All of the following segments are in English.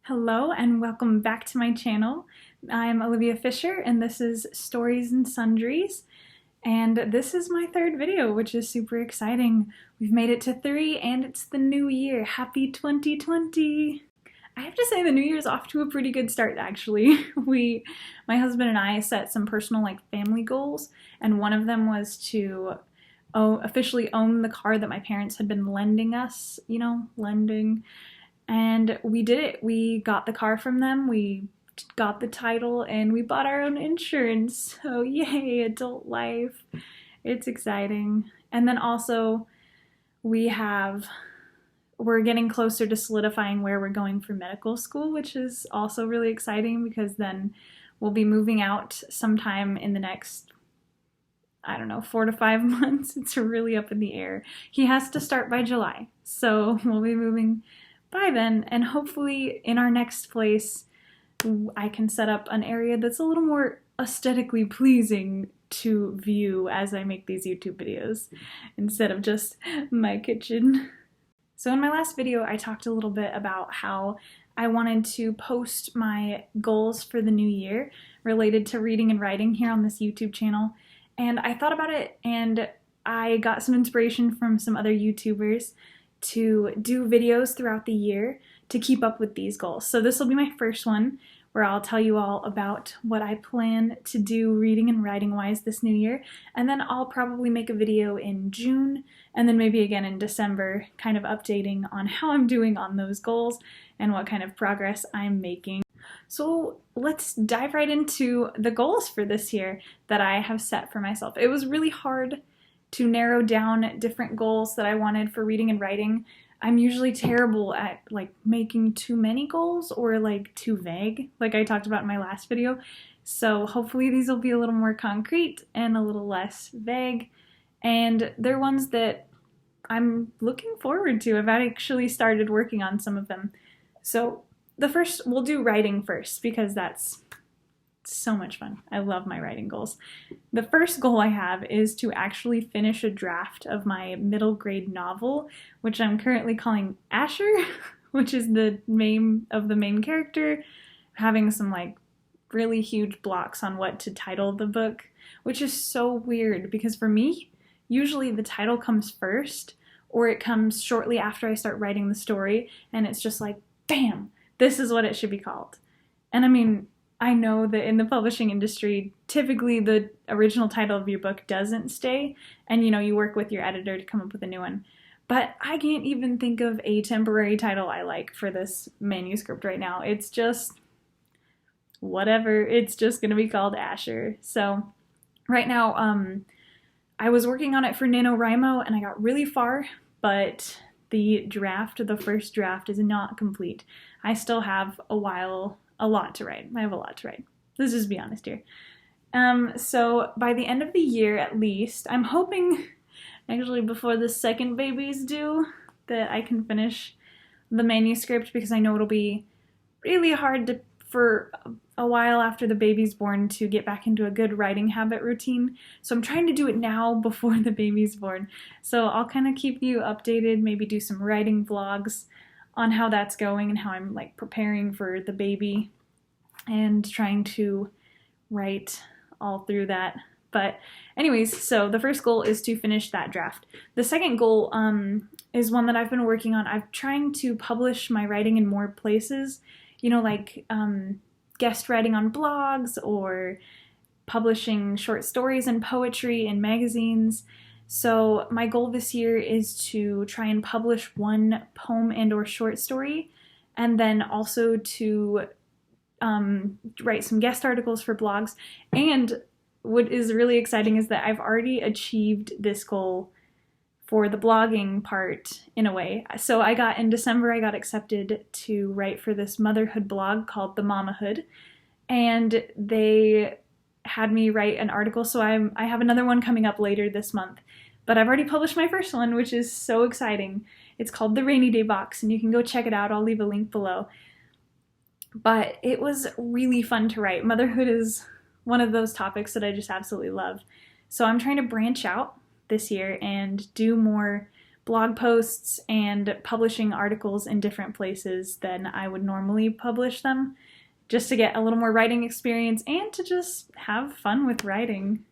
Hello and welcome back to my channel. I'm Olivia Fisher and this is Stories and Sundries. And this is my third video, which is super exciting. We've made it to 3 and it's the new year. Happy 2020! I have to say the new year's off to a pretty good start actually. My husband and I set some personal family goals, and one of them was to officially own the car that my parents had been lending us, lending. And we did it. We got the car from them, we got the title, and we bought our own insurance. So yay, adult life. It's exciting. And then also we're getting closer to solidifying where we're going for medical school, which is also really exciting because then we'll be moving out sometime in the next, 4 to 5 months. It's really up in the air. He has to start by July, so we'll be moving by then, and hopefully in our next place I can set up an area that's a little more aesthetically pleasing to view as I make these YouTube videos instead of just my kitchen. So in my last video I talked a little bit about how I wanted to post my goals for the new year related to reading and writing here on this YouTube channel, and I thought about it and I got some inspiration from some other YouTubers to do videos throughout the year to keep up with these goals. So this will be my first one where I'll tell you all about what I plan to do reading and writing wise this new year, and then I'll probably make a video in June and then maybe again in December kind of updating on how I'm doing on those goals and what kind of progress I'm making. So let's dive right into the goals for this year that I have set for myself. It was really hard to narrow down different goals that I wanted for reading and writing. I'm usually terrible at making too many goals or too vague, like I talked about in my last video. So hopefully these will be a little more concrete and a little less vague, and they're ones that I'm looking forward to. I've actually started working on some of them. So we'll do writing first because that's so much fun. I love my writing goals. The first goal I have is to actually finish a draft of my middle grade novel, which I'm currently calling Asher, which is the name of the main character, having some really huge blocks on what to title the book, which is so weird because for me, usually the title comes first or it comes shortly after I start writing the story, and it's just bam, this is what it should be called. And I know that in the publishing industry, typically the original title of your book doesn't stay, and you work with your editor to come up with a new one. But I can't even think of a temporary title I like for this manuscript right now. It's just whatever. It's just going to be called Asher. So right now, I was working on it for NaNoWriMo and I got really far, but the first draft is not complete. I still have a lot to write. I have a lot to write. Let's just be honest here. So by the end of the year at least, I'm hoping actually before the second baby's due that I can finish the manuscript, because I know it'll be really hard for a while after the baby's born to get back into a good writing habit routine. So I'm trying to do it now before the baby's born. So I'll kind of keep you updated, maybe do some writing vlogs on how that's going and how I'm preparing for the baby and trying to write all through that. But anyways, so the first goal is to finish that draft. The second goal is one that I've been working on. I'm trying to publish my writing in more places, guest writing on blogs or publishing short stories and poetry in magazines. So my goal this year is to try and publish one poem and or short story, and then also to write some guest articles for blogs. And what is really exciting is that I've already achieved this goal for the blogging part in a way. So in December I got accepted to write for this motherhood blog called The Mamahood, and they had me write an article. So I have another one coming up later this month, but I've already published my first one, which is so exciting. It's called The Rainy Day Box, and you can go check it out. I'll leave a link below. But it was really fun to write. Motherhood is one of those topics that I just absolutely love. So I'm trying to branch out this year and do more blog posts and publishing articles in different places than I would normally publish them, just to get a little more writing experience and to just have fun with writing.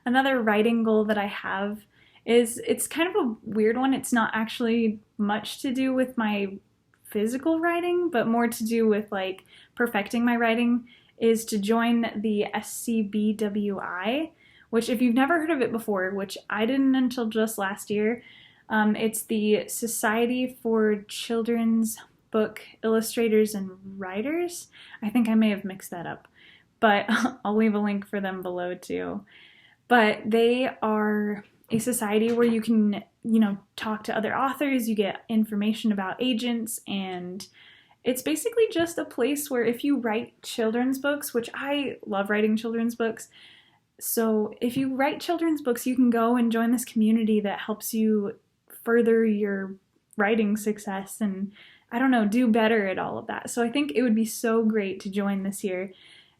Another writing goal that I have is, it's kind of a weird one. It's not actually much to do with my physical writing, but more to do with like perfecting my writing, is to join the SCBWI, which if you've never heard of it before, which I didn't until just last year, it's the Society for Children's Book Illustrators and Writers. I think I may have mixed that up, but I'll leave a link for them below too. But they are a society where you can, talk to other authors, you get information about agents, and it's basically just a place where if you write children's books, which I love writing children's books, so if you write children's books, you can go and join this community that helps you further your writing success and, I don't know, do better at all of that. So I think it would be so great to join this year.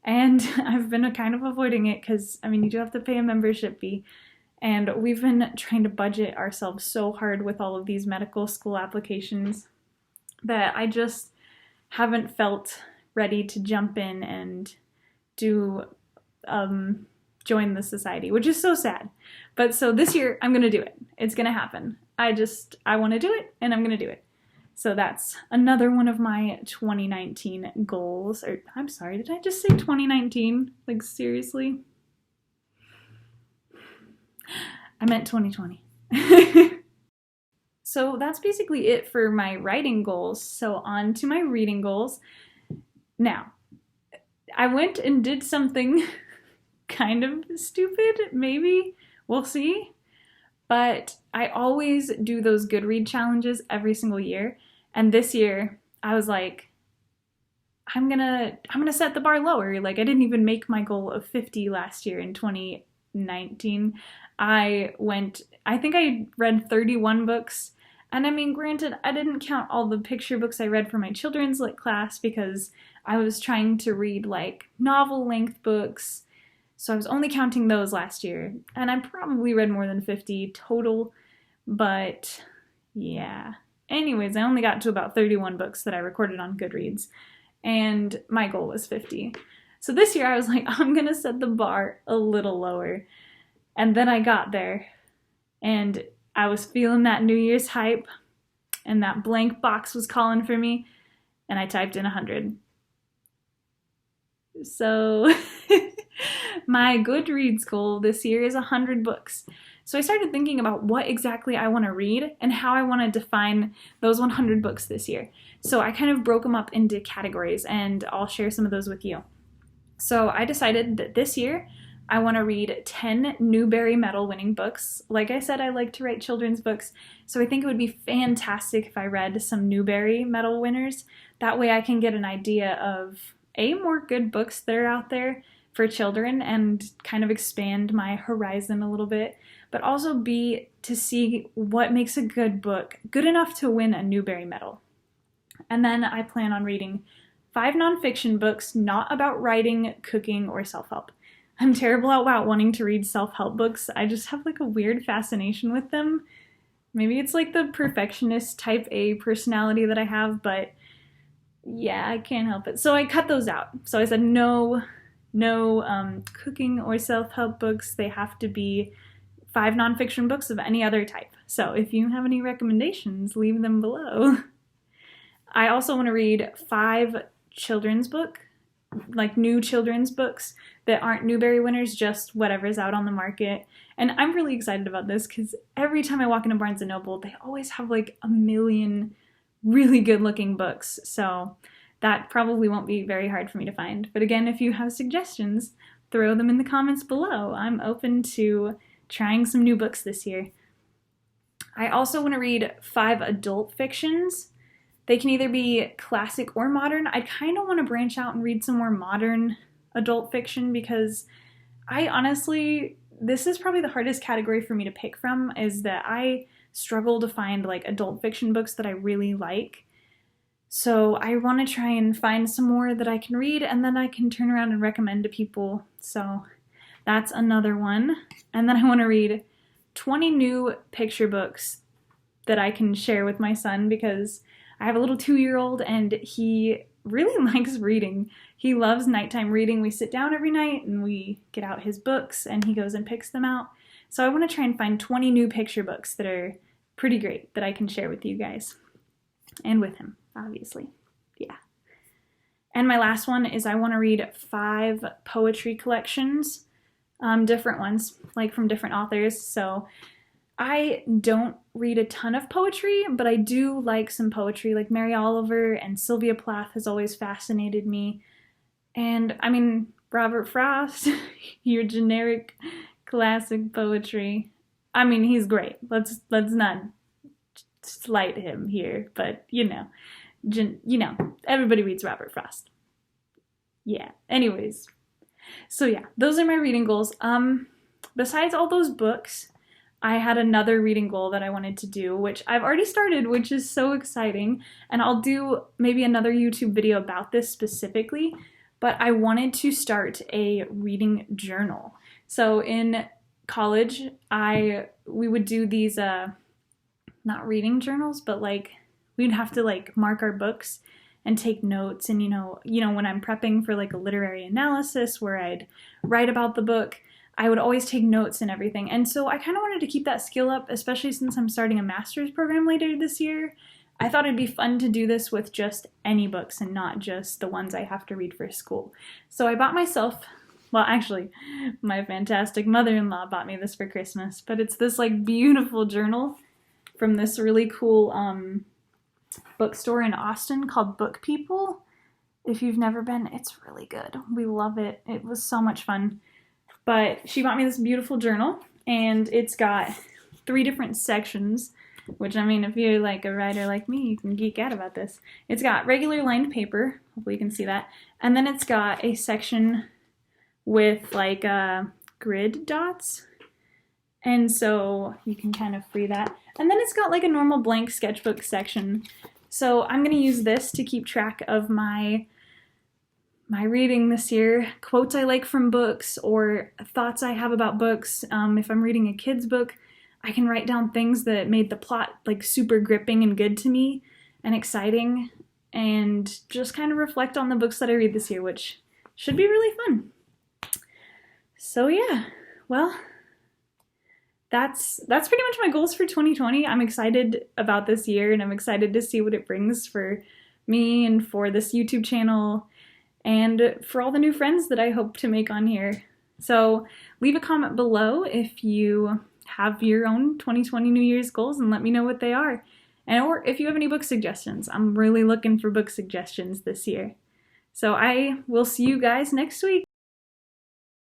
And I've been kind of avoiding it because, you do have to pay a membership fee. And we've been trying to budget ourselves so hard with all of these medical school applications that I just haven't felt ready to jump in and do join the society, which is so sad. But so this year I'm gonna do it. It's gonna happen. I want to do it, and I'm gonna do it. So that's another one of my 2019 goals. Or I'm sorry, did I just say 2019? Like seriously? I meant 2020. So that's basically it for my writing goals. So on to my reading goals. Now, I went and did something kind of stupid, maybe. We'll see. But I always do those Goodread challenges every single year. And this year, I was like, I'm gonna set the bar lower. Like, I didn't even make my goal of 50 last year in 2019. I think I read 31 books. And granted, I didn't count all the picture books I read for my children's lit class because I was trying to read like novel length books. So I was only counting those last year. And I probably read more than 50 total. But yeah. Anyways, I only got to about 31 books that I recorded on Goodreads. And my goal was 50. So this year I was like, I'm gonna set the bar a little lower. And then I got there. And I was feeling that New Year's hype. And that blank box was calling for me. And I typed in 100. So my Goodreads goal this year is 100 books. So I started thinking about what exactly I want to read and how I want to define those 100 books this year. So I kind of broke them up into categories, and I'll share some of those with you. So I decided that this year I want to read 10 Newbery Medal winning books. Like I said, I like to write children's books, so I think it would be fantastic if I read some Newbery Medal winners. That way I can get an idea of more good books that are out there for children and kind of expand my horizon a little bit, but also to see what makes a good book good enough to win a Newbery Medal. And then I plan on reading 5 nonfiction books not about writing, cooking, or self-help. I'm terrible about wanting to read self-help books. I just have like a weird fascination with them. Maybe it's like the perfectionist type A personality that I have, but yeah, I can't help it. So I cut those out. So I said no cooking or self-help books. They have to be 5 nonfiction books of any other type. So if you have any recommendations, leave them below. I also want to read 5 children's book, like new children's books that aren't Newbery winners, just whatever's out on the market. And I'm really excited about this because every time I walk into Barnes & Noble, they always have like a million really good looking books. So that probably won't be very hard for me to find. But again, if you have suggestions, throw them in the comments below. I'm open to trying some new books this year. I also want to read 5 adult fictions. They can either be classic or modern. I kind of want to branch out and read some more modern adult fiction because I honestly, this is probably the hardest category for me to pick from, is that I struggle to find like adult fiction books that I really like. So I want to try and find some more that I can read and then I can turn around and recommend to people. So that's another one. And then I want to read 20 new picture books that I can share with my son because I have a little 2-year-old and he really likes reading. He loves nighttime reading. We sit down every night and we get out his books and he goes and picks them out. So I want to try and find 20 new picture books that are pretty great that I can share with you guys. And with him, obviously. Yeah. And my last one is I want to read 5 poetry collections, different ones, like from different authors. So I don't read a ton of poetry, but I do like some poetry, like Mary Oliver and Sylvia Plath has always fascinated me. And I mean, Robert Frost, your generic classic poetry. I mean, he's great. Let's not slight him here, but you know, everybody reads Robert Frost. Yeah. Anyways, so yeah, those are my reading goals. Besides all those books, I had another reading goal that I wanted to do, which I've already started, which is so exciting. And I'll do maybe another YouTube video about this specifically, but I wanted to start a reading journal. So in college, we would do these, not reading journals, but like we'd have to like mark our books and take notes. And you know, when I'm prepping for like a literary analysis where I'd write about the book, I would always take notes and everything. And so I kind of wanted to keep that skill up, especially since I'm starting a master's program later this year. I thought it'd be fun to do this with just any books and not just the ones I have to read for school. So I bought myself, well, actually, my fantastic mother-in-law bought me this for Christmas, but it's this like beautiful journal from this really cool bookstore in Austin called Book People. If you've never been, it's really good. We love it. It was so much fun. But she bought me this beautiful journal, and it's got 3 different sections, which, I mean, if you're like a writer like me, you can geek out about this. It's got regular lined paper, hopefully you can see that, and then it's got a section with like grid dots, and so you can kind of free that. And then it's got like a normal blank sketchbook section. So I'm going to use this to keep track of my reading this year, quotes I like from books or thoughts I have about books. If I'm reading a kid's book, I can write down things that made the plot like super gripping and good to me and exciting, and just kind of reflect on the books that I read this year, which should be really fun. So yeah, well, that's pretty much my goals for 2020. I'm excited about this year, and I'm excited to see what it brings for me and for this YouTube channel and for all the new friends that I hope to make on here. So leave a comment below if you have your own 2020 New Year's goals and let me know what they are. And or if you have any book suggestions. I'm really looking for book suggestions this year. So I will see you guys next week.